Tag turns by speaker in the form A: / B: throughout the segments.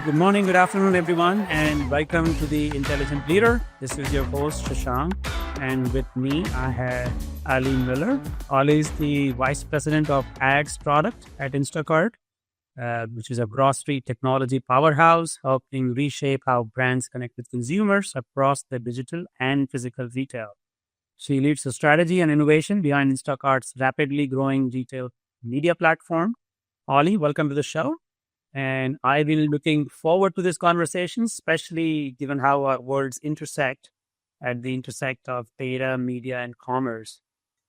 A: Good morning, good afternoon, everyone, and welcome to the Intelligent Leader. This is your host, Shashank, and with me, I have Ali Miller. Ali is the Vice President of Ads Product at Instacart, which is a grocery technology powerhouse, helping reshape how brands connect with consumers across the digital and physical retail. She leads the strategy and innovation behind Instacart's rapidly growing retail media platform. Ali, welcome to the show. And I've been looking forward to this conversation, especially given how our worlds intersect at the intersect of data, media, and commerce.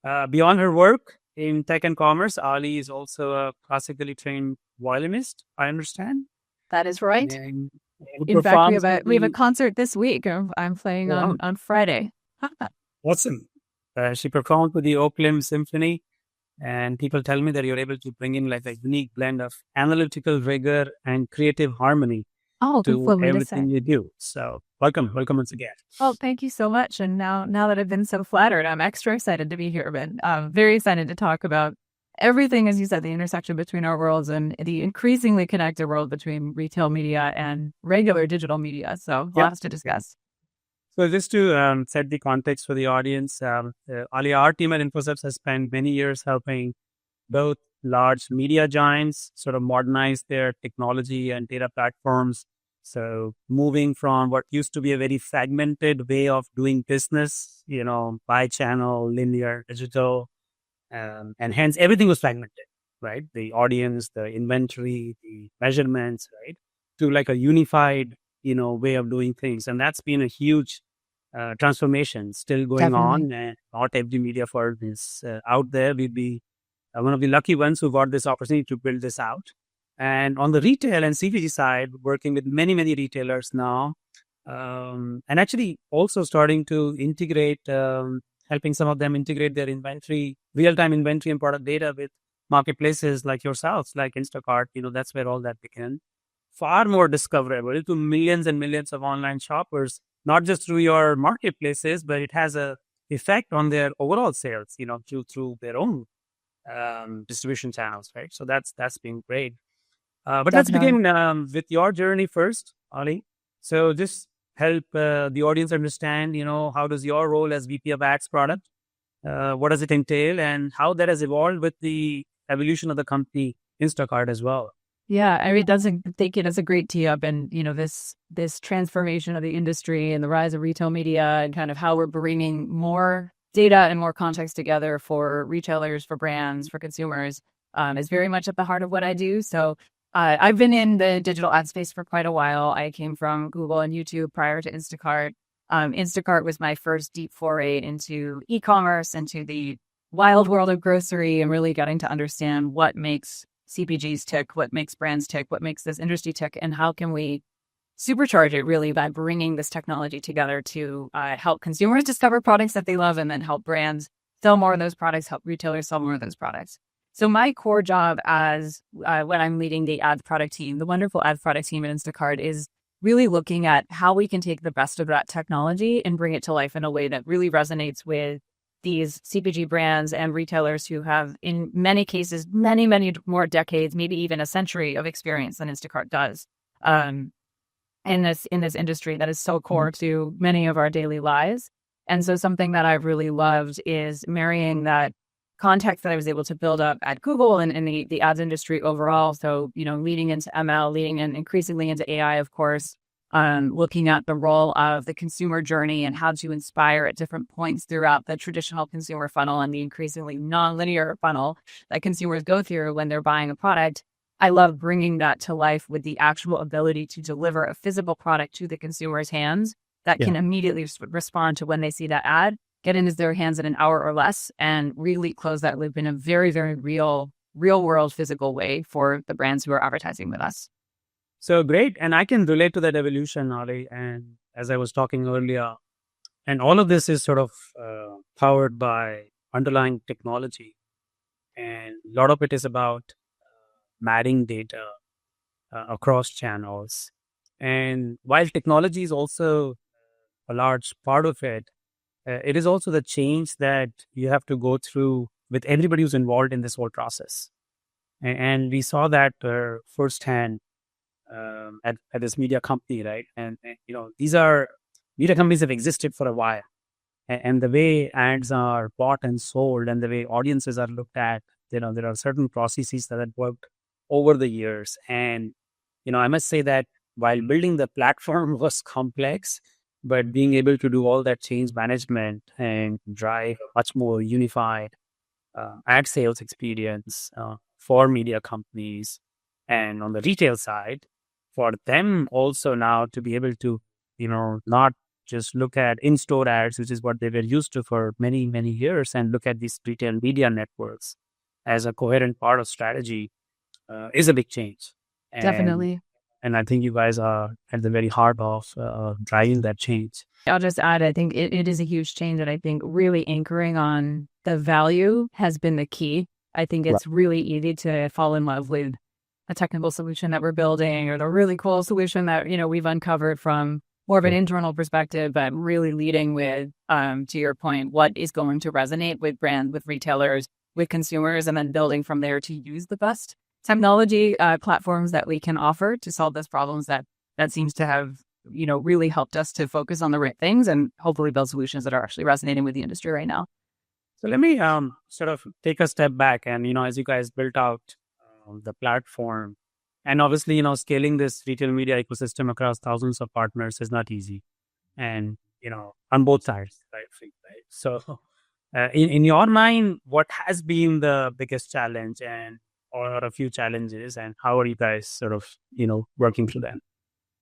A: Beyond her work in tech and commerce, Ali is also a classically trained violinist, I understand.
B: That is right.
A: And
B: In fact, we have a concert this week. I'm playing on Friday.
A: Awesome. She performed with the Oakland Symphony. And people tell me that you're able to bring in like a unique blend of analytical rigor and creative harmony to everything you do. So welcome once again.
B: Oh, thank you so much. And now that I've been so flattered, I'm extra excited to be here. But I'm very excited to talk about everything, as you said, the intersection between our worlds and the increasingly connected world between retail media and regular digital media. So lots to discuss.
A: So just to set the context for the audience, Ali, our team at InfoSeps has spent many years helping both large media giants sort of modernize their technology and data platforms. So moving from what used to be a very fragmented way of doing business, by channel, linear, digital, and hence everything was fragmented, right? The audience, the inventory, the measurements, right? To like a unified, way of doing things. And that's been a huge transformation still going on, and not every media firm is out there. We'd be one of the lucky ones who got this opportunity to build this out. And on the retail and CPG side, working with many retailers now, and actually also starting to integrate, helping some of them integrate their inventory, real-time inventory and product data with marketplaces like yourselves, like Instacart. That's where all that began. Far more discoverable to millions and millions of online shoppers, not just through your marketplaces, but it has a effect on their overall sales, through their own distribution channels, right? So that's been great. But let's begin with your journey first, Ali. So just help the audience understand, how does your role as VP of Ads Product, what does it entail, and how that has evolved with the evolution of the company Instacart as well.
B: Yeah, I think it is a great tee up, and this transformation of the industry and the rise of retail media and kind of how we're bringing more data and more context together for retailers, for brands, for consumers is very much at the heart of what I do. So I've been in the digital ad space for quite a while. I came from Google and YouTube prior to Instacart. Instacart was my first deep foray into e-commerce, into the wild world of grocery, and really getting to understand what makes CPGs tick, what makes brands tick, what makes this industry tick, and how can we supercharge it really by bringing this technology together to help consumers discover products that they love, and then help brands sell more of those products, help retailers sell more of those products. So my core job as when I'm leading the ads product team, the wonderful ads product team at Instacart, is really looking at how we can take the best of that technology and bring it to life in a way that really resonates with these CPG brands and retailers who have, in many cases, many more decades, maybe even a century of experience than Instacart does in this industry that is so core to many of our daily lives. And so something that I've really loved is marrying that context that I was able to build up at Google and in the ads industry overall. So, leading into ML, leading in increasingly into AI, of course, looking at the role of the consumer journey and how to inspire at different points throughout the traditional consumer funnel and the increasingly nonlinear funnel that consumers go through when they're buying a product. I love bringing that to life with the actual ability to deliver a physical product to the consumer's hands that can immediately respond to when they see that ad, get into their hands in an hour or less, and really close that loop in a very, very real world physical way for the brands who are advertising with us.
A: So great. And I can relate to that evolution, Ali. And as I was talking earlier, and all of this is sort of powered by underlying technology. And a lot of it is about matching data across channels. And while technology is also a large part of it, it is also the change that you have to go through with everybody who's involved in this whole process. And we saw that firsthand at this media company, right? And these are media companies have existed for a while, and the way ads are bought and sold, and the way audiences are looked at, there are certain processes that have worked over the years. And I must say that while building the platform was complex, but being able to do all that change management and drive much more unified ad sales experience for media companies, and on the retail side, for them also now to be able to, not just look at in-store ads, which is what they were used to for many, many years, and look at these retail media networks as a coherent part of strategy is a big change. And
B: Definitely.
A: and I think you guys are at the very heart of driving that change.
B: I'll just add, I think it is a huge change. And I think really anchoring on the value has been the key. I think
A: Right.
B: it's really easy to fall in love with a technical solution that we're building or the really cool solution that, we've uncovered from more of an
A: Sure.
B: internal perspective, but really leading with, to your point, what is going to resonate with brands, with retailers, with consumers, and then building from there to use the best technology platforms that we can offer to solve those problems that seems to have really helped us to focus on the right things and hopefully build solutions that are actually resonating with the industry right now.
A: So let me sort of take a step back, and as you guys built out the platform, and obviously scaling this retail media ecosystem across thousands of partners is not easy, and on both sides, right? So in your mind, what has been the biggest challenge, and or a few challenges, and how are you guys sort of working through them?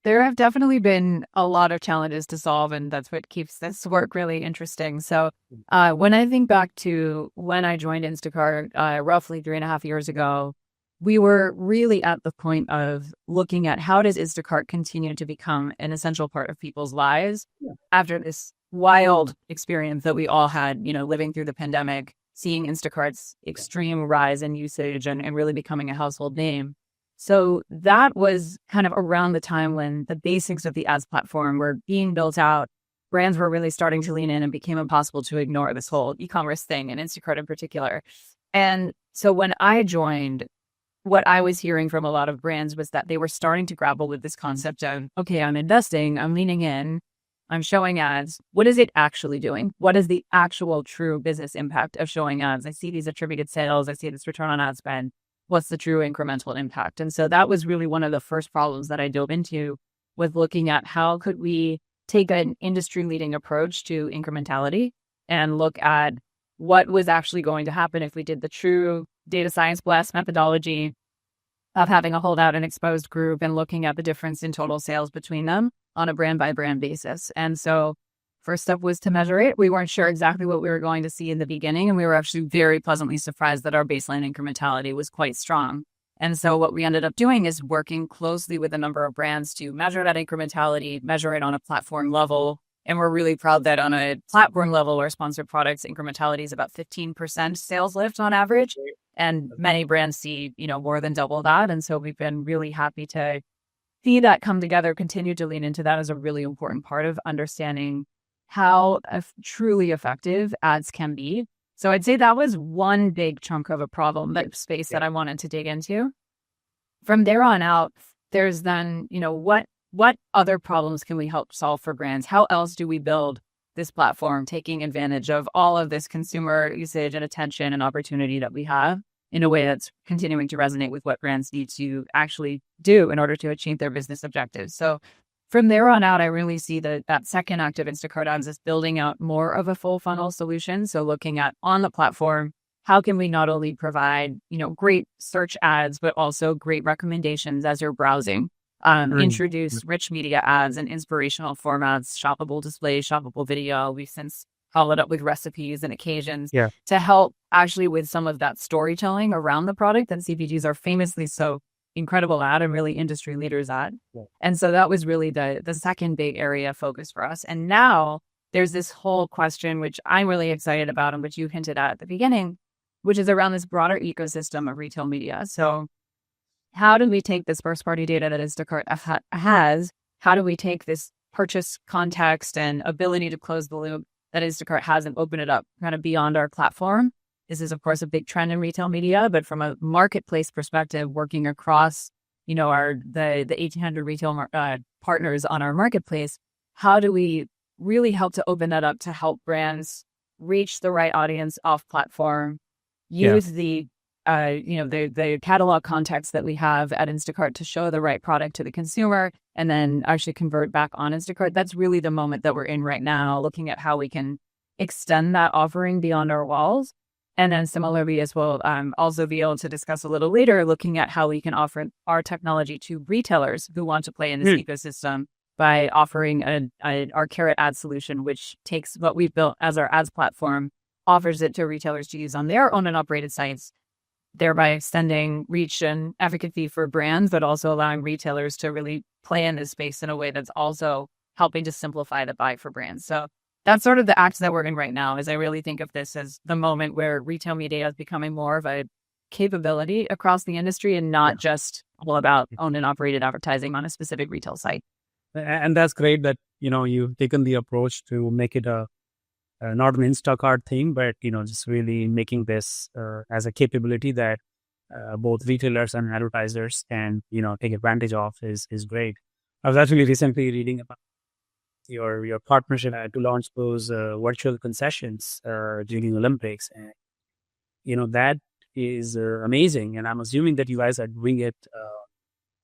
B: There have definitely been a lot of challenges to solve, and that's what keeps this work really interesting. So, when I think back to when I joined Instacart, roughly 3.5 years ago, we were really at the point of looking at how does Instacart continue to become an essential part of people's lives
A: Yeah.
B: after this wild experience that we all had, living through the pandemic, seeing Instacart's extreme rise in usage and really becoming a household name. So that was kind of around the time when the basics of the ads platform were being built out. Brands were really starting to lean in and became impossible to ignore this whole e-commerce thing and Instacart in particular. And so when I joined, what I was hearing from a lot of brands was that they were starting to grapple with this concept of, okay, I'm investing, I'm leaning in, I'm showing ads. What is it actually doing? What is the actual true business impact of showing ads? I see these attributed sales. I see this return on ad spend. What's the true incremental impact? And so that was really one of the first problems that I dove into, with looking at how could we take an industry leading approach to incrementality and look at what was actually going to happen if we did the true data science blast methodology of having a holdout and exposed group and looking at the difference in total sales between them on a brand by brand basis. And so first step was to measure it. We weren't sure exactly what we were going to see in the beginning, and we were actually very pleasantly surprised that our baseline incrementality was quite strong. And so what we ended up doing is working closely with a number of brands to measure that incrementality, measure it on a platform level. And we're really proud that on a platform level, our sponsored products incrementality is about 15% sales lift on average. And many brands see, more than double that. And so we've been really happy to see that come together, continue to lean into that as a really important part of understanding how truly effective ads can be. So I'd say that was one big chunk of a problem, that space that I wanted to dig into. From there on out, there's then, what other problems can we help solve for brands? How else do we build this platform, taking advantage of all of this consumer usage and attention and opportunity that we have in a way that's continuing to resonate with what brands need to actually do in order to achieve their business objectives? So from there on out, I really see that second act of Instacart ads is building out more of a full funnel solution. So looking at on the platform, how can we not only provide, great search ads, but also great recommendations as you're browsing, introduce rich media ads and inspirational formats, shoppable displays, shoppable video. We've since followed up with recipes and occasions to help actually with some of that storytelling around the product that CPGs are famously so incredible at and really industry leaders at. And so that was really the second big area of focus for us. And now there's this whole question, which I'm really excited about and which you hinted at the beginning, which is around this broader ecosystem of retail media. So how do we take this first party data that Instacart has? How do we take this purchase context and ability to close the loop that Instacart has and open it up kind of beyond our platform? This is, of course, a big trend in retail media, but from a marketplace perspective, working across the 1,800 retail partners on our marketplace, how do we really help to open that up to help brands reach the right audience off platform,
A: Yeah.
B: use the catalog context that we have at Instacart to show the right product to the consumer, and then actually convert back on Instacart. That's really the moment that we're in right now, looking at how we can extend that offering beyond our walls. And then similarly as well, also be able to discuss a little later, looking at how we can offer our technology to retailers who want to play in this ecosystem by offering our Carrot ad solution, which takes what we've built as our ads platform, offers it to retailers to use on their owned and operated sites, thereby extending reach and efficacy for brands, but also allowing retailers to really play in this space in a way that's also helping to simplify the buy for brands. So that's sort of the act that we're in right now, is I really think of this as the moment where retail media is becoming more of a capability across the industry and not just all about owned and operated advertising on a specific retail site.
A: And that's great that, you've taken the approach to make it not an Instacart thing, but, just really making this as a capability that both retailers and advertisers can, take advantage of is great. I was actually recently reading about your partnership to launch those virtual concessions during the Olympics, and that is amazing. And I'm assuming that you guys are doing it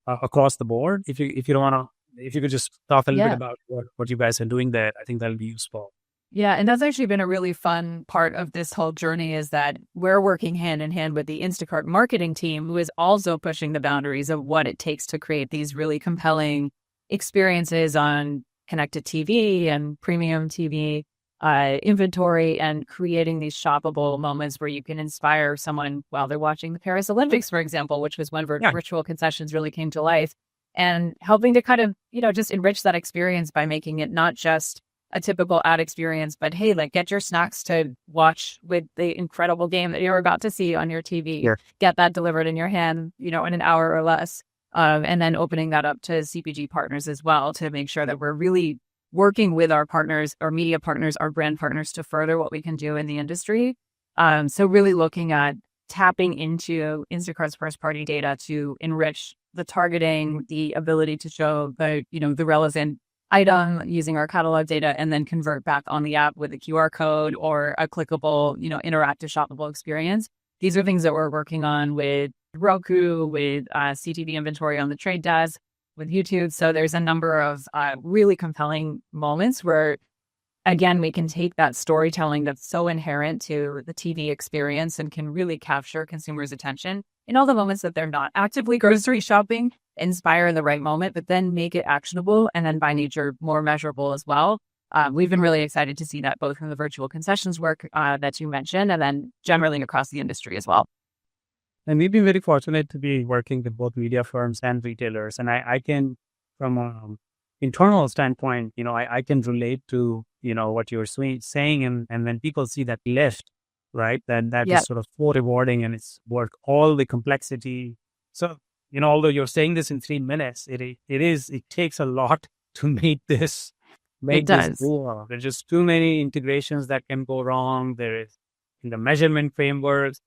A: across the board. If you don't want to, if you could just talk a little bit about what you guys are doing there, I think that'll be useful.
B: Yeah, and that's actually been a really fun part of this whole journey, is that we're working hand in hand with the Instacart marketing team, who is also pushing the boundaries of what it takes to create these really compelling experiences on connected TV and premium TV inventory, and creating these shoppable moments where you can inspire someone while they're watching the Paris Olympics, for example, which was when virtual concessions really came to life, and helping to kind of, just enrich that experience by making it not just a typical ad experience, but hey, like, get your snacks to watch with the incredible game that you're about to see on your TV.
A: Yeah.
B: Get that delivered in your hand, in an hour or less. And then opening that up to CPG partners as well, to make sure that we're really working with our partners, our media partners, our brand partners, to further what we can do in the industry. So really looking at tapping into Instacart's first party data to enrich the targeting, the ability to show the relevant item using our catalog data, and then convert back on the app with a QR code or a clickable, interactive shoppable experience. These are things that we're working on with Roku, with CTV inventory on the Trade Desk, with YouTube. So there's a number of really compelling moments where, again, we can take that storytelling that's so inherent to the TV experience and can really capture consumers' attention in all the moments that they're not actively grocery shopping, inspire in the right moment, but then make it actionable and then by nature more measurable as well. We've been really excited to see that both in the virtual concessions work that you mentioned, and then generally across the industry as well.
A: And we've been very fortunate to be working with both media firms and retailers. And I can, from an internal standpoint, I can relate to, what you're saying. And when people see that lift, right, then that is sort of so rewarding, and it's worth all the complexity. So, although you're saying this in 3 minutes, it takes a lot to make this cool. There's just too many integrations that can go wrong. There is, in the measurement frameworks,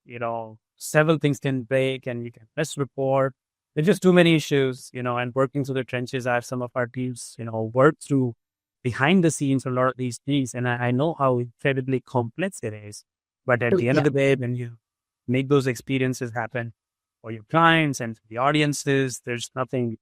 A: several things can break and you can misreport. There's just too many issues, and working through the trenches. I have some of our teams, work through behind the scenes a lot of these things. And I know how incredibly complex it is. But at the end of the day, when you make those experiences happen for your clients and the audiences, there's nothing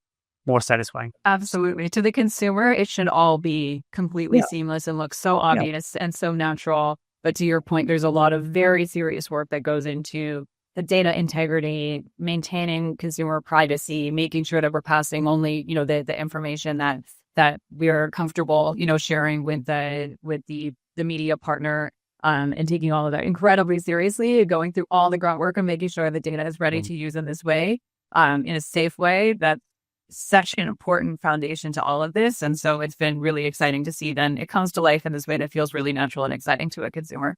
A: more satisfying.
B: Absolutely. To the consumer, it should all be completely seamless and look so obvious and so natural. But to your point, there's a lot of very serious work that goes into the data integrity, maintaining consumer privacy, making sure that we're passing only, the information that we're comfortable, sharing with the media partner, and taking all of that incredibly seriously, going through all the groundwork and making sure the data is ready to use in this way, in a safe way. That's such an important foundation to all of this. And so it's been really exciting to see then it comes to life in this way that feels really natural and exciting to a consumer.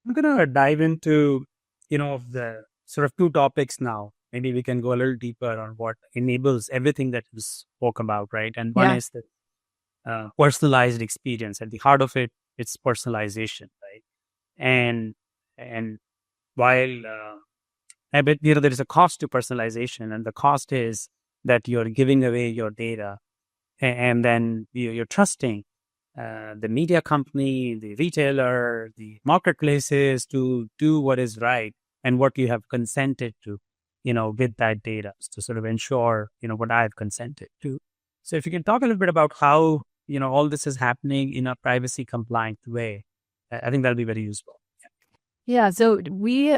A: I'm going to dive into, the sort of two topics now. Maybe we can go a little deeper on what enables everything that you spoke about, right? And one is the personalized experience. At the heart of it, it's personalization, right? And while But there is a cost to personalization, and the cost is that you're giving away your data, and then you're trusting the media company, the retailer, the marketplaces to do what is right and what you have consented to, with that data to sort of ensure, what I've consented to. So if you can talk a little bit about how, all this is happening in a privacy compliant way, I think that'll be very useful.
B: Yeah, so we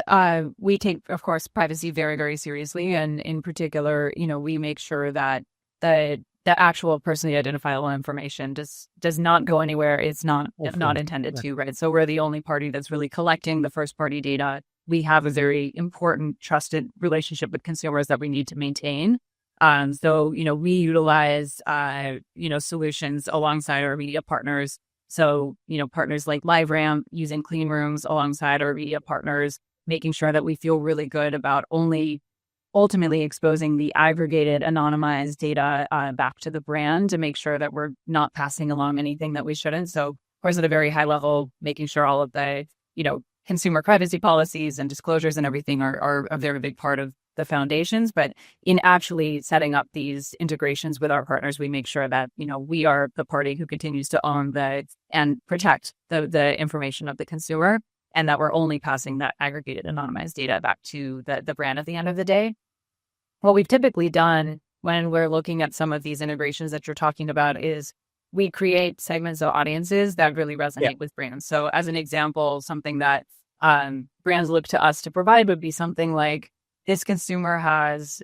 B: take, of course, privacy very, very seriously, and in particular, we make sure that the actual personally identifiable information does not go anywhere. It's not intended to, right? So we're the only party that's really collecting the first party data. We have a very important, trusted relationship with consumers that we need to maintain. So we utilize solutions alongside our media partners. So, partners like LiveRamp using clean rooms alongside our media partners, making sure that we feel really good about only ultimately exposing the aggregated, anonymized data back to the brand to make sure that we're not passing along anything that we shouldn't. So, of course, at a very high level, making sure all of the, consumer privacy policies and disclosures and everything are a very big part of the foundations. But in actually setting up these integrations with our partners, we make sure that, we are the party who continues to own and protect the information of the consumer, and that we're only passing that aggregated anonymized data back to the brand at the end of the day. What we've typically done when we're looking at some of these integrations that you're talking about is we create segments of audiences that really resonate with brands. So as an example, something that brands look to us to provide would be something like, this consumer has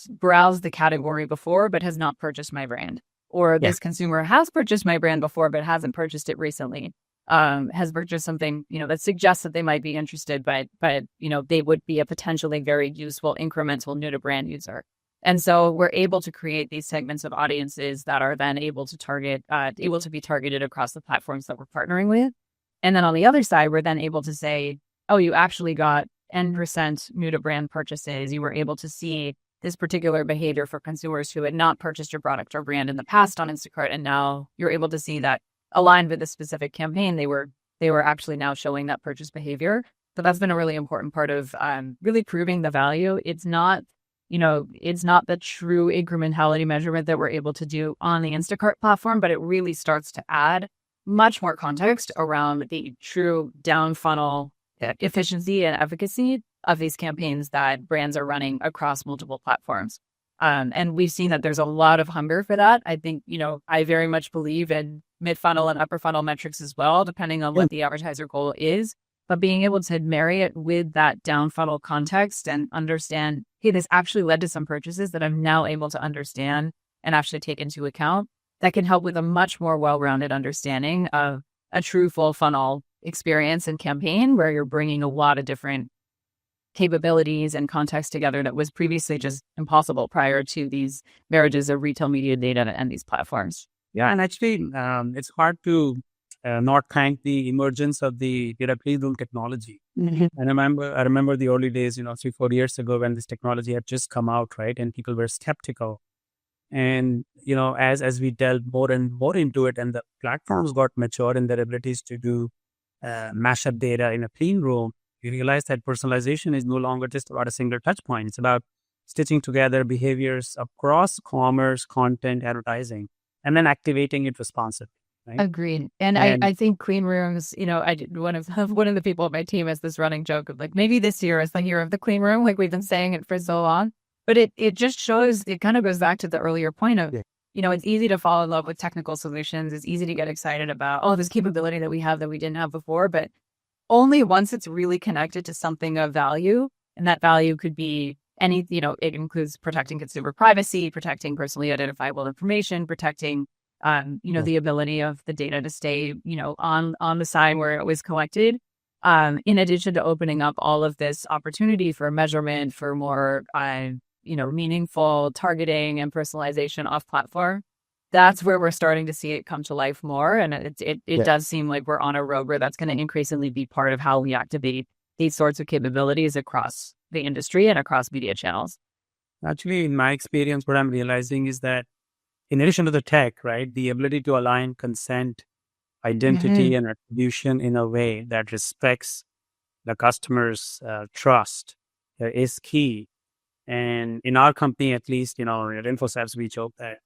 B: browsed the category before, but has not purchased my brand. Or this consumer has purchased my brand before, but hasn't purchased it recently. Has purchased something, that suggests that they might be interested, but they would be a potentially very useful incremental new to brand user. And so we're able to create these segments of audiences that are then able to be targeted across the platforms that we're partnering with. And then on the other side, we're then able to say, oh, you actually got N% new to brand purchases. You were able to see this particular behavior for consumers who had not purchased your product or brand in the past on Instacart. And now you're able to see that aligned with a specific campaign, they were actually now showing that purchase behavior. So that's been a really important part of really proving the value. It's not the true incrementality measurement that we're able to do on the Instacart platform, but it really starts to add much more context around the true down funnel efficiency and efficacy of these campaigns that brands are running across multiple platforms. And we've seen that there's a lot of hunger for that. I think, I very much believe in mid-funnel and upper funnel metrics as well, depending on what the advertiser goal is. But being able to marry it with that down funnel context and understand, hey, this actually led to some purchases that I'm now able to understand and actually take into account, that can help with a much more well-rounded understanding of a true full funnel experience and campaign where you're bringing a lot of different capabilities and context together that was previously just impossible prior to these marriages of retail media data and these platforms.
A: Yeah, and actually, it's hard to not thank the emergence of the data clean room technology. I remember the early days, 3-4 years ago when this technology had just come out, right? And people were skeptical. And, as we delved more and more into it and the platforms got mature in their abilities to do mashup data in a clean room, we realized that personalization is no longer just about a single touch point. It's about stitching together behaviors across commerce, content, advertising, and then activating it responsibly. Right?
B: Agreed. And I think clean rooms, one of the people on my team has this running joke of like, maybe this year is the year of the clean room. Like we've been saying it for so long, but it just shows, it kind of goes back to the earlier point of, it's easy to fall in love with technical solutions. It's easy to get excited about, this capability that we have that we didn't have before, but only once it's really connected to something of value. And that value could be it includes protecting consumer privacy, protecting personally identifiable information, protecting, the ability of the data to stay, on the side where it was collected. In addition to opening up all of this opportunity for measurement, for more, meaningful targeting and personalization off platform. That's where we're starting to see it come to life more. And it does seem like we're on a road where that's going to increasingly be part of how we activate these sorts of capabilities across the industry and across media channels.
A: Actually, in my experience, what I'm realizing is that in addition to the tech, right, the ability to align consent, identity, and attribution in a way that respects the customer's trust is key. And in our company, at least, at InfoSeps, we joke that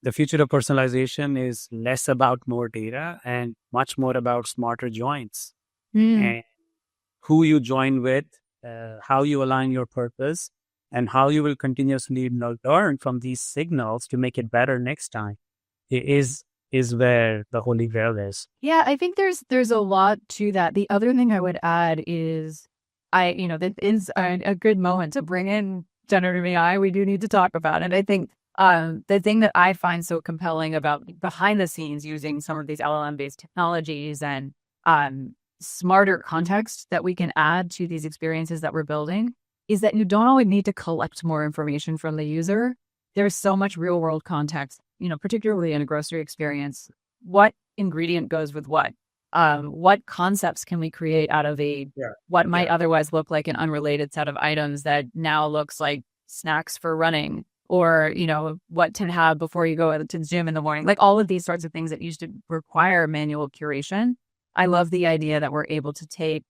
A: the future of personalization is less about more data and much more about smarter joins and who you join with, how you align your purpose, and how you will continuously learn from these signals to make it better next time. It is where the holy grail is.
B: Yeah, I think there's a lot to that. The other thing I would add is that is a good moment to bring in generative AI. We do need to talk about it. I think the thing that I find so compelling about behind the scenes using some of these LLM-based technologies and smarter context that we can add to these experiences that we're building is that you don't always need to collect more information from the user. There's so much real world context, particularly in a grocery experience. What ingredient goes with what? What concepts can we create out of what might otherwise look like an unrelated set of items that now looks like snacks for running, or, what to have before you go to the gym in the morning, like all of these sorts of things that used to require manual curation. I love the idea that we're able to take,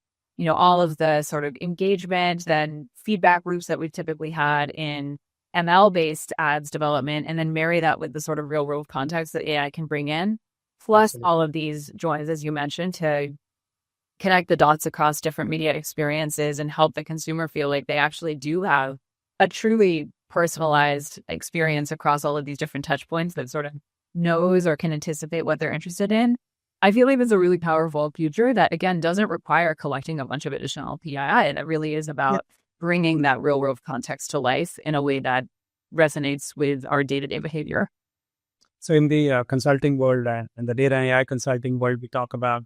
B: all of the sort of engagement, then feedback loops that we've typically had in ML-based ads development, and then marry that with the sort of real world context that AI can bring in, plus all of these joins, as you mentioned, to connect the dots across different media experiences and help the consumer feel like they actually do have a truly personalized experience across all of these different touch points that sort of knows or can anticipate what they're interested in. I feel like it's a really powerful future that, again, doesn't require collecting a bunch of additional PII. And it really is about bringing that real world context to life in a way that resonates with our day-to-day behavior.
A: So in the consulting world and the data and AI consulting world, we talk about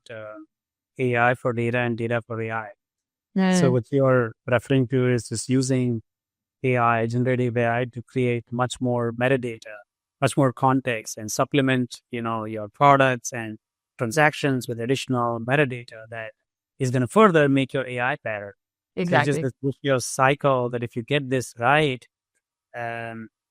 A: AI for data and data for AI. So what you're referring to is just using AI, generative AI, to create much more metadata, much more context, and supplement, your products and transactions with additional metadata that is going to further make your AI better.
B: Exactly.
A: So it's just your cycle that if you get this right,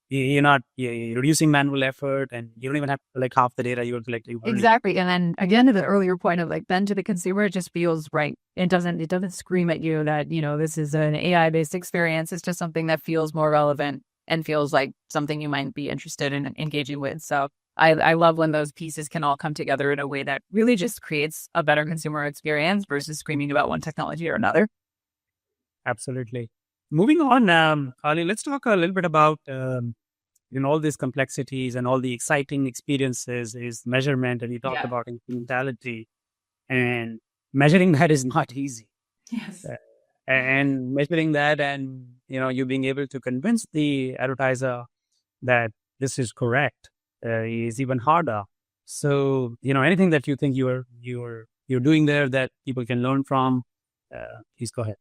A: you're reducing manual effort, and you don't even have like half the data you're collecting.
B: Exactly. And then again, to the earlier point of then to the consumer, it just feels right. It doesn't scream at you that, this is an AI based experience. It's just something that feels more relevant and feels like something you might be interested in engaging with. So I love when those pieces can all come together in a way that really just creates a better consumer experience versus screaming about one technology or another.
A: Absolutely. Moving on, Ali, let's talk a little bit about all these complexities and all the exciting experiences is measurement. And you talked about incrementality, and measuring that is not easy.
B: Yes.
A: And measuring that, and you being able to convince the advertiser that this is correct is even harder. So anything that you think you're doing there that people can learn from, please go ahead.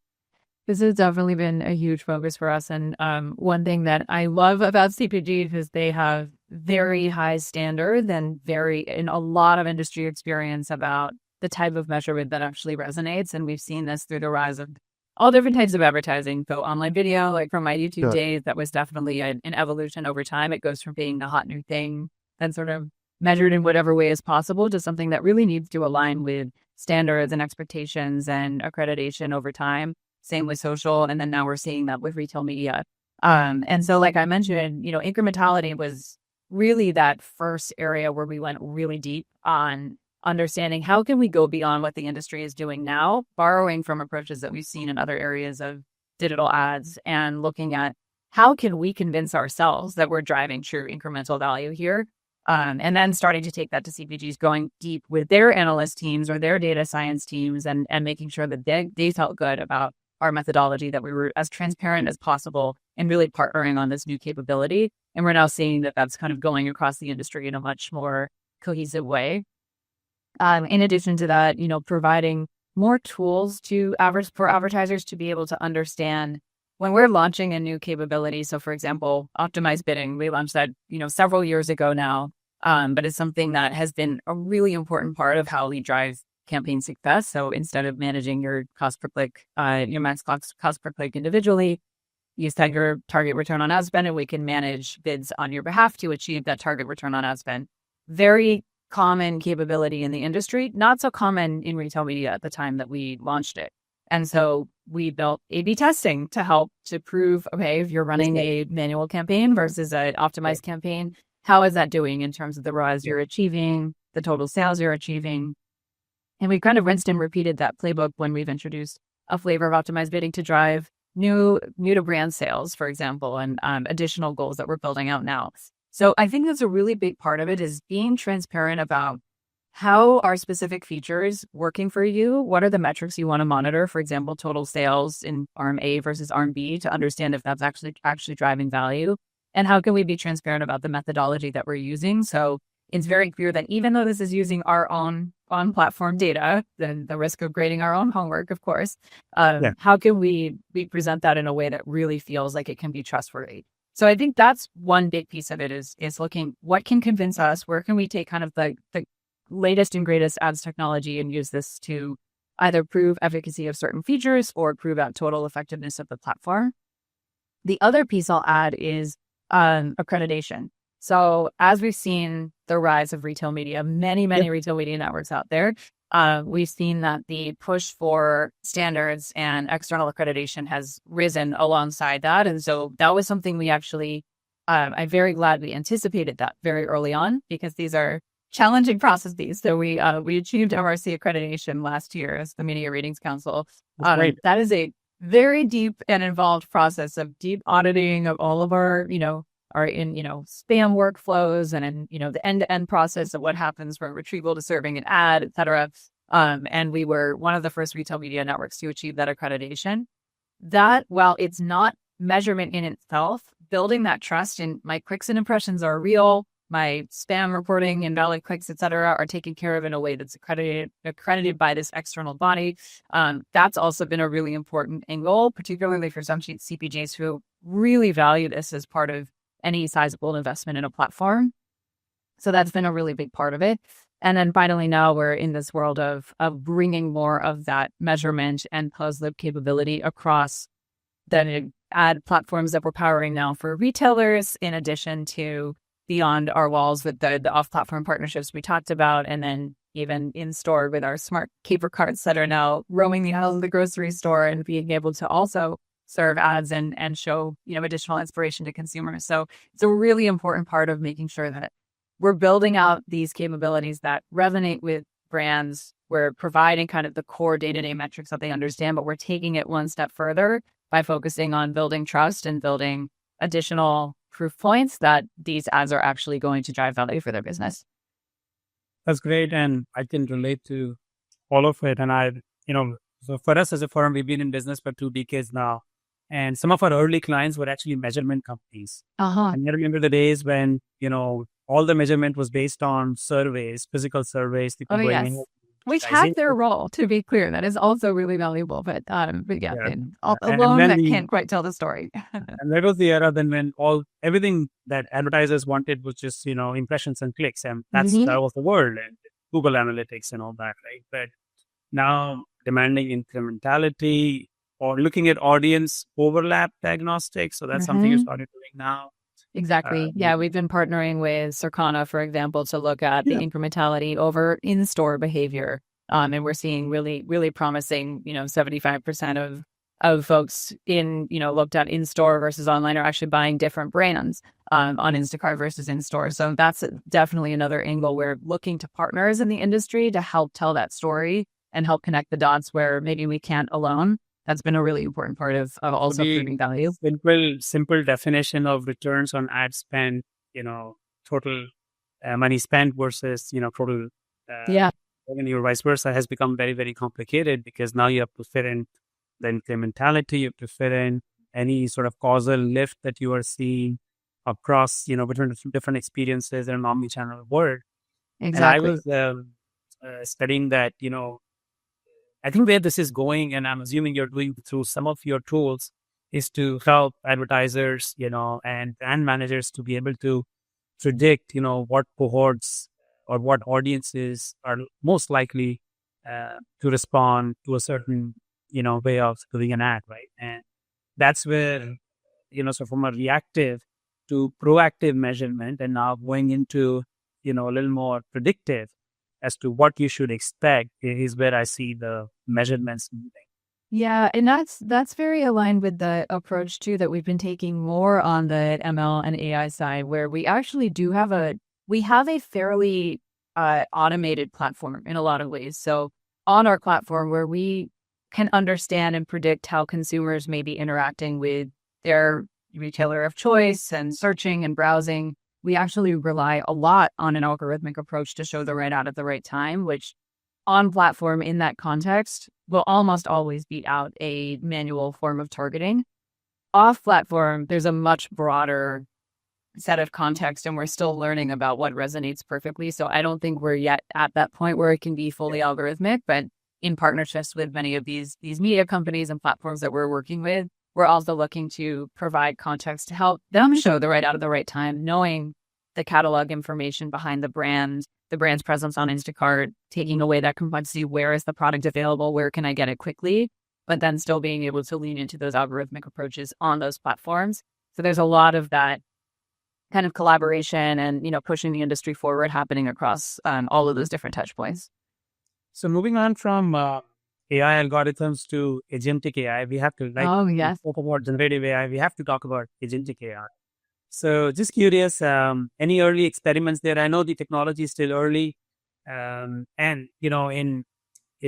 B: This has definitely been a huge focus for us. And one thing that I love about CPG is they have very high standards and in a lot of industry experience about the type of measurement that actually resonates. And we've seen this through the rise of all different types of advertising. So online video, like from my YouTube days, that was definitely an evolution over time. It goes from being the hot new thing and sort of measured in whatever way is possible to something that really needs to align with standards and expectations and accreditation over time. Same with social. And then now we're seeing that with retail media. And so like I mentioned, incrementality was really that first area where we went really deep on understanding how can we go beyond what the industry is doing now, borrowing from approaches that we've seen in other areas of digital ads, and looking at how can we convince ourselves that we're driving true incremental value here. And then starting to take that to CPGs, going deep with their analyst teams or their data science teams, and making sure that they felt good about our methodology, that we were as transparent as possible, and really partnering on this new capability. And we're now seeing that that's kind of going across the industry in a much more cohesive way. In addition to that, providing more tools for advertisers to be able to understand when we're launching a new capability. So for example, optimized bidding, we launched that, several years ago now. But it's something that has been a really important part of how we drive campaign success. So instead of managing your cost per click, your max cost per click individually, you set your target return on ad spend, and we can manage bids on your behalf to achieve that target return on ad spend. Very common capability in the industry, not so common in retail media at the time that we launched it. And so we built A/B testing to help to prove, okay, if you're running a manual campaign versus an optimized campaign, how is that doing in terms of the ROAS you're achieving, the total sales you're achieving? And we kind of rinsed and repeated that playbook when we've introduced a flavor of optimized bidding to drive new to brand sales, for example, and additional goals that we're building out now. So I think that's a really big part of it, is being transparent about how are specific features working for you? What are the metrics you want to monitor? For example, total sales in arm A versus arm B, to understand if that's actually driving value. And how can we be transparent about the methodology that we're using? So it's very clear that even though this is using our own on-platform data, then the risk of grading our own homework, of course, how can we present that in a way that really feels like it can be trustworthy? So I think that's one big piece of it, is looking what can convince us, where can we take kind of the latest and greatest ads technology and use this to either prove efficacy of certain features or prove out total effectiveness of the platform. The other piece I'll add is accreditation. So as we've seen the rise of retail media, many retail media networks out there, we've seen that the push for standards and external accreditation has risen alongside that. And so that was something we actually, I'm very glad we anticipated that very early on, because these are challenging processes. So we achieved MRC accreditation last year as the Media Ratings Council. That is a very deep and involved process of deep auditing of all of our, spam workflows and the end-to-end process of what happens from retrieval to serving an ad, et cetera. And we were one of the first retail media networks to achieve that accreditation. That, while it's not measurement in itself, building that trust in my clicks and impressions are real, my spam reporting, invalid clicks, et cetera, are taken care of in a way that's accredited by this external body. That's also been a really important angle, particularly for some CPGs who really value this as part of any sizable investment in a platform. So that's been a really big part of it. And then finally, now we're in this world of bringing more of that measurement and closed loop capability across the ad platforms that we're powering now for retailers, in addition to beyond our walls with the off-platform partnerships we talked about, and then even in store with our smart caper carts that are now roaming the aisles of the grocery store and being able to also serve ads and show additional inspiration to consumers. So it's a really important part of making sure that we're building out these capabilities that resonate with brands. We're providing kind of the core day-to-day metrics that they understand, but we're taking it one step further by focusing on building trust and building additional proof points that these ads are actually going to drive value for their business.
A: That's great. And I can relate to all of it. And so for us as a firm, we've been in business for 2 decades now. And some of our early clients were actually measurement companies. And I remember the days when, all the measurement was based on surveys, physical surveys.
B: Which had their role, to be clear. That is also really valuable. But alone, that can't quite tell the story.
A: And that was the era then when everything that advertisers wanted was just, impressions and clicks. And that was the world, and Google Analytics and all that, right? But now demanding incrementality or looking at audience overlap diagnostics. So that's something you started doing now.
B: Exactly. We've been partnering with Circana, for example, to look at the incrementality over in-store behavior. And we're seeing really, really promising, 75% of folks looked at in-store versus online are actually buying different brands on Instacart versus in-store. So that's definitely another angle. We're looking to partners in the industry to help tell that story and help connect the dots where maybe we can't alone. That's been a really important part of also proving value.
A: Simple definition of returns on ad spend, total money spent versus, total revenue or vice versa, has become very, very complicated, because now you have to fit in the incrementality, you have to fit in any sort of causal lift that you are seeing across, between different experiences in an omnichannel world.
B: Exactly.
A: And I was studying that, I think where this is going, and I'm assuming you're doing through some of your tools, is to help advertisers, and brand managers to be able to predict, what cohorts or what audiences are most likely to respond to a certain, way of doing an ad, right? And that's where, so from a reactive to proactive measurement, and now going into, a little more predictive as to what you should expect, is where I see the measurements moving.
B: Yeah, and that's very aligned with the approach too that we've been taking more on the ML and AI side, where we actually have a fairly automated platform in a lot of ways. So on our platform, where we can understand and predict how consumers may be interacting with their retailer of choice and searching and browsing, we actually rely a lot on an algorithmic approach to show the right ad at the right time, which on platform in that context will almost always beat out a manual form of targeting. Off platform, there's a much broader set of context, and we're still learning about what resonates perfectly. So I don't think we're yet at that point where it can be fully algorithmic, but in partnerships with many of these media companies and platforms that we're working with, we're also looking to provide context to help them show the right ad at the right time, knowing the catalog information behind the brand's presence on Instacart, taking away that complexity. Where is the product available? Where can I get it quickly? But then still being able to lean into those algorithmic approaches on those platforms. So there's a lot of that kind of collaboration and, pushing the industry forward happening across all of those different touch points.
A: So moving on from AI algorithms to agentic AI, we have to
B: Oh,
A: we
B: yes.
A: spoke about generative AI. We have to talk about agentic AI. So just curious, any early experiments there? I know the technology is still early, and in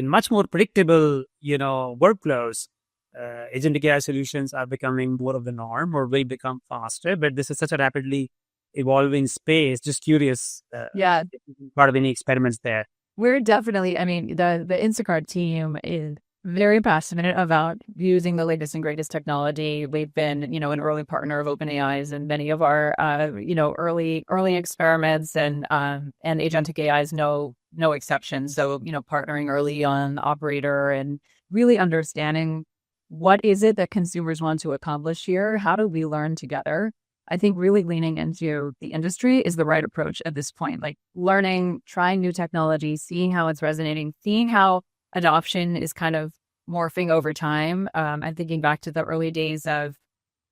A: much more predictable workflows, agentic AI solutions are becoming more of the norm or will become faster. But this is such a rapidly evolving space. Just curious,
B: Yeah,
A: if you've been part of any experiments there.
B: we're definitely, the Instacart team is very passionate about using the latest and greatest technology. We've been, an early partner of OpenAI's and many of our, early experiments, and agentic AI is no exception. So, partnering early on the operator and really understanding what is it that consumers want to accomplish here? How do we learn together? I think really leaning into the industry is the right approach at this point, like learning, trying new technology, seeing how it's resonating, seeing how adoption is kind of morphing over time. I'm thinking back to the early days of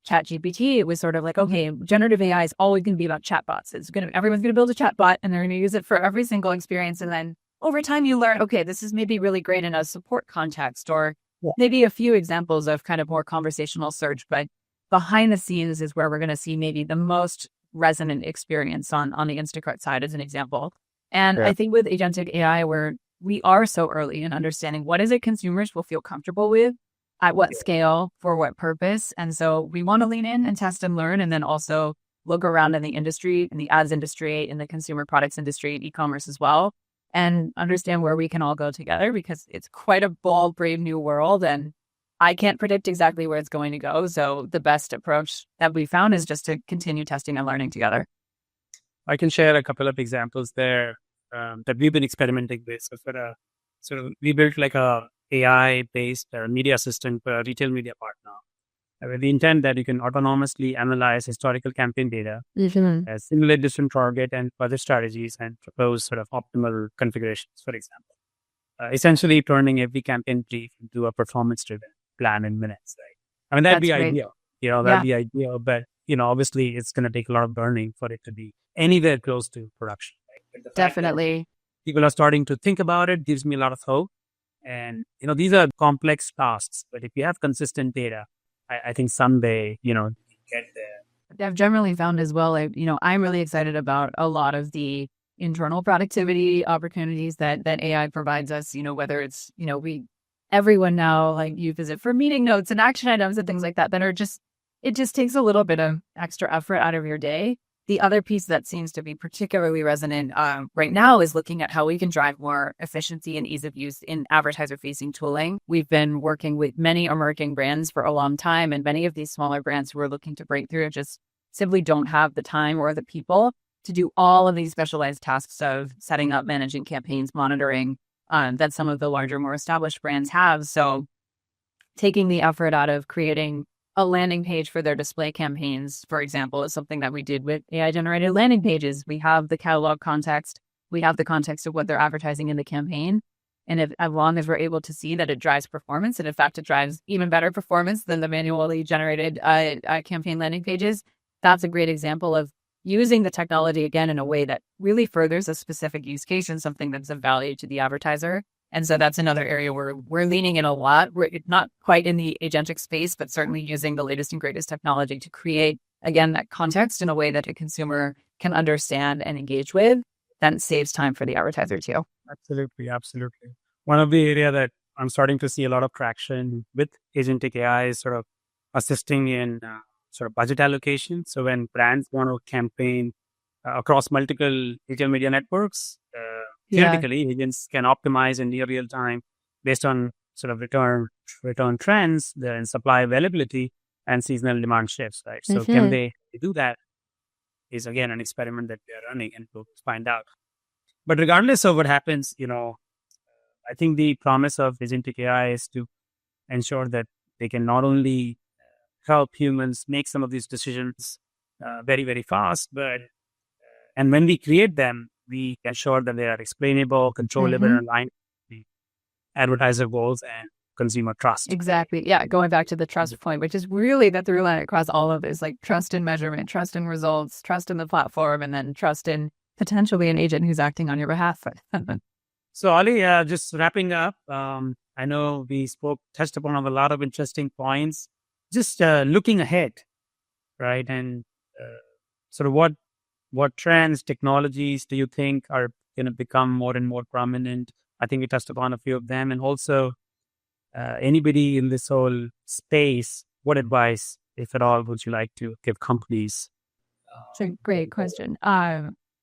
B: ChatGPT. It was sort of like, okay, generative AI is always going to be about chatbots. Everyone's going to build a chatbot and they're going to use it for every single experience. And then over time you learn, okay, this is maybe really great in a support context, or maybe a few examples of kind of more conversational search, but behind the scenes is where we're going to see maybe the most resonant experience on the Instacart side as an example. And
A: Yeah.
B: I think with agentic AI, where we are so early in understanding what is it consumers will feel comfortable with, at what scale, for what purpose. And so we want to lean in and test and learn, and then also look around in the industry, in the ads industry, in the consumer products industry, e-commerce as well, and understand where we can all go together, because it's quite a bold, brave new world. And I can't predict exactly where it's going to go. So the best approach that we found is just to continue testing and learning together.
A: I can share a couple of examples there that we've been experimenting with. So we built like a AI-based media assistant for a retail media partner, with the intent that you can autonomously analyze historical campaign data, simulate different target and further strategies, and propose sort of optimal configurations, for example. Essentially turning every campaign brief into a performance-driven plan in minutes, right? I mean, that'd
B: That's
A: be
B: great.
A: ideal.
B: Yeah.
A: That'd be ideal. But, obviously it's going to take a lot of learning for it to be anywhere close to production, right? But the fact that
B: Definitely.
A: people are starting to think about it gives me a lot of hope. And, these are complex tasks, but if you have consistent data, I think someday, you get there.
B: I've generally found as well, I'm really excited about a lot of the internal productivity opportunities that AI provides us, whether it's, everyone now like uses it for meeting notes and action items and things like that are it just takes a little bit of extra effort out of your day. The other piece that seems to be particularly resonant right now is looking at how we can drive more efficiency and ease of use in advertiser-facing tooling. We've been working with many emerging brands for a long time, and many of these smaller brands who are looking to break through just simply don't have the time or the people to do all of these specialized tasks of setting up, managing campaigns, monitoring, that some of the larger, more established brands have. So taking the effort out of creating a landing page for their display campaigns, for example, is something that we did with AI-generated landing pages. We have the catalog context. We have the context of what they're advertising in the campaign. And as long as we're able to see that it drives performance, and in fact, it drives even better performance than the manually generated campaign landing pages, that's a great example of using the technology again in a way that really furthers a specific use case and something that's of value to the advertiser. And so that's another area where we're leaning in a lot. We're not quite in the agentic space, but certainly using the latest and greatest technology to create, again, that context in a way that a consumer can understand and engage with. That saves time for the advertiser too.
A: Absolutely, absolutely. One of the area that I'm starting to see a lot of traction with agentic AI is sort of assisting in sort of budget allocation. So when brands want to campaign across multiple retail media networks, theoretically, agents can optimize in near real time based on sort of return trends, the supply availability, and seasonal demand shifts. Right. So can they do that? Is again an experiment that we are running, and we'll find out. But regardless of what happens, I think the promise of agentic AI is to ensure that they can not only help humans make some of these decisions very, very fast, but and when we create them, we ensure that they are explainable, controllable, and aligned with the advertiser goals and consumer trust.
B: Exactly. Yeah. Going back to the trust point, which is really the through line across all of this, like trust in measurement, trust in results, trust in the platform, and then trust in potentially an agent who's acting on your behalf.
A: So, Ali, just wrapping up, I know we touched upon a lot of interesting points. Just looking ahead, right? And sort of what trends, technologies do you think are going to become more and more prominent? I think we touched upon a few of them. And also, anybody in this whole space, what advice, if at all, would you like to give companies?
B: It's a great question.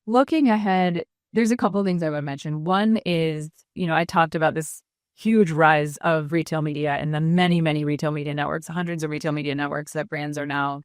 B: Looking ahead, there's a couple of things I would mention. One is, I talked about this huge rise of retail media and the many, many retail media networks, hundreds of retail media networks that brands are now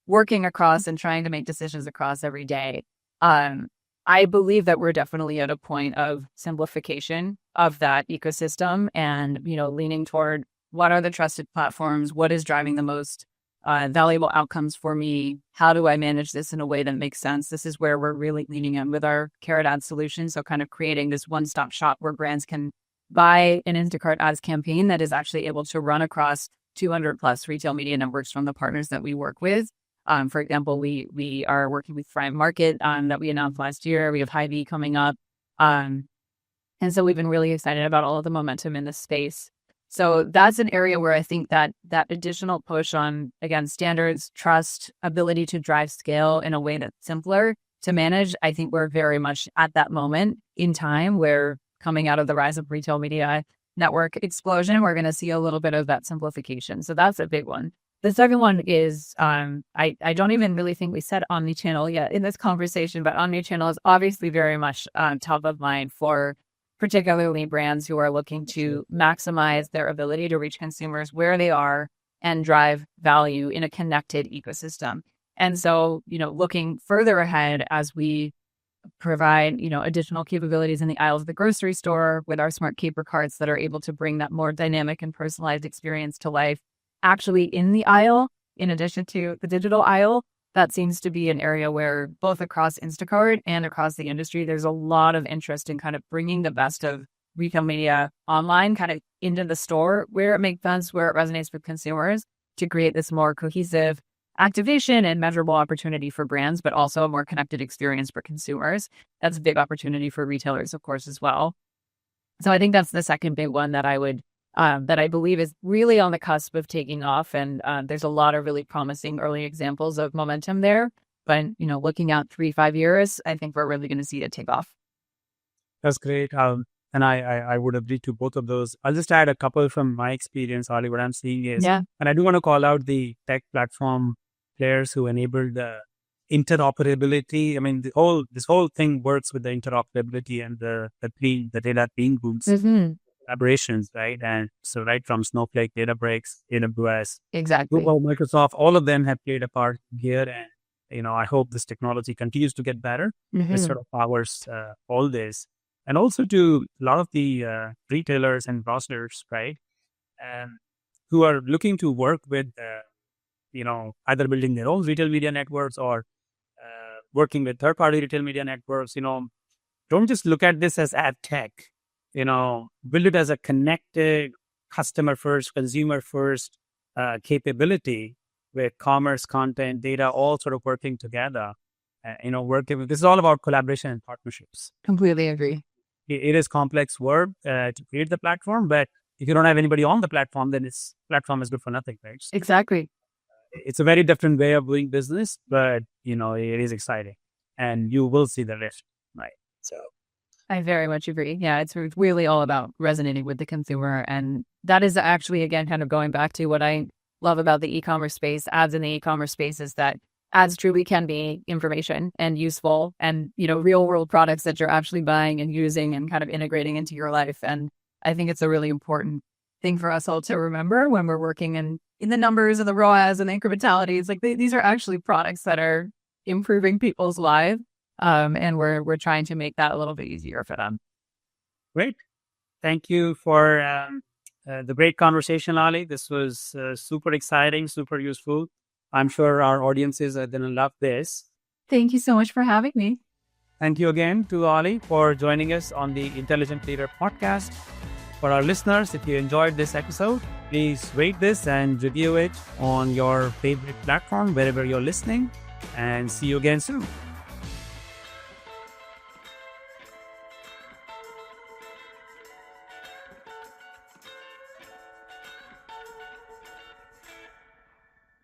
B: working across and trying to make decisions across every day. I believe that we're definitely at a point of simplification of that ecosystem and, leaning toward what are the trusted platforms, what is driving the most valuable outcomes for me, how do I manage this in a way that makes sense? This is where we're really leaning in with our Carrot Ads solution. So kind of creating this one-stop shop where brands can buy an Instacart ads campaign that is actually able to run across 200 plus retail media networks from the partners that we work with. For example, we are working with Prime Market that we announced last year. We have Hy-Vee coming up. And so we've been really excited about all of the momentum in this space. So that's an area where I think that additional push on, again, standards, trust, ability to drive scale in a way that's simpler to manage. I think we're very much at that moment in time where coming out of the rise of retail media network explosion, we're going to see a little bit of that simplification. So that's a big one. The second one is, I don't even really think we said omnichannel yet in this conversation, but omnichannel is obviously very much top of mind for particularly brands who are looking to maximize their ability to reach consumers where they are and drive value in a connected ecosystem. And so, looking further ahead as we provide, additional capabilities in the aisles of the grocery store with our smart keeper carts that are able to bring that more dynamic and personalized experience to life actually in the aisle, in addition to the digital aisle. That seems to be an area where both across Instacart and across the industry, there's a lot of interest in kind of bringing the best of retail media online kind of into the store where it makes sense, where it resonates with consumers to create this more cohesive activation and measurable opportunity for brands, but also a more connected experience for consumers. That's a big opportunity for retailers, of course, as well. So I think that's the second big one that I believe is really on the cusp of taking off. And there's a lot of really promising early examples of momentum there. But, looking out 3-5 years, I think we're really going to see it take off.
A: That's great. And I would agree to both of those. I'll just add a couple from my experience, Ali. What I'm seeing is, and I do want to call out the tech platform players who enabled the interoperability. I mean, this whole thing works with the interoperability and the data clean rooms. Collaborations, right? And so right from Snowflake, Databricks, AWS,
B: exactly,
A: Google, Microsoft, all of them have played a part here. And, I hope this technology continues to get better. It sort of powers all this. And also to a lot of the retailers and grocers, right? Who are looking to work with, either building their own retail media networks or working with third-party retail media networks. Don't just look at this as ad tech. Build it as a connected, customer first, consumer first capability with commerce, content, data, all sort of working together. This is all about collaboration and partnerships.
B: Completely agree.
A: it is complex work to create the platform, but if you don't have anybody on the platform, then its platform is good for nothing, right? So
B: Exactly.
A: it's a very different way of doing business, but it is exciting, and you will see the lift, right? So
B: I very much agree. Yeah, it's really all about resonating with the consumer. And that is actually, again, kind of going back to what I love about the e-commerce space, ads in the e-commerce space, is that ads truly can be information and useful and, real world products that you're actually buying and using and kind of integrating into your life. And I think it's a really important thing for us all to remember when we're working in the numbers and the ROAS and the incrementality. It's like these are actually products that are improving people's lives. And we're trying to make that a little bit easier for them.
A: great. Thank you for the great conversation, Ali. This was super exciting, super useful. I'm sure our audiences are going to love this.
B: Thank you so much for having me.
A: Thank you again to Ali for joining us on the Intelligent Leader podcast. For our listeners, if you enjoyed this episode, please rate this and review it on your favorite platform, wherever you're listening. And see you again soon.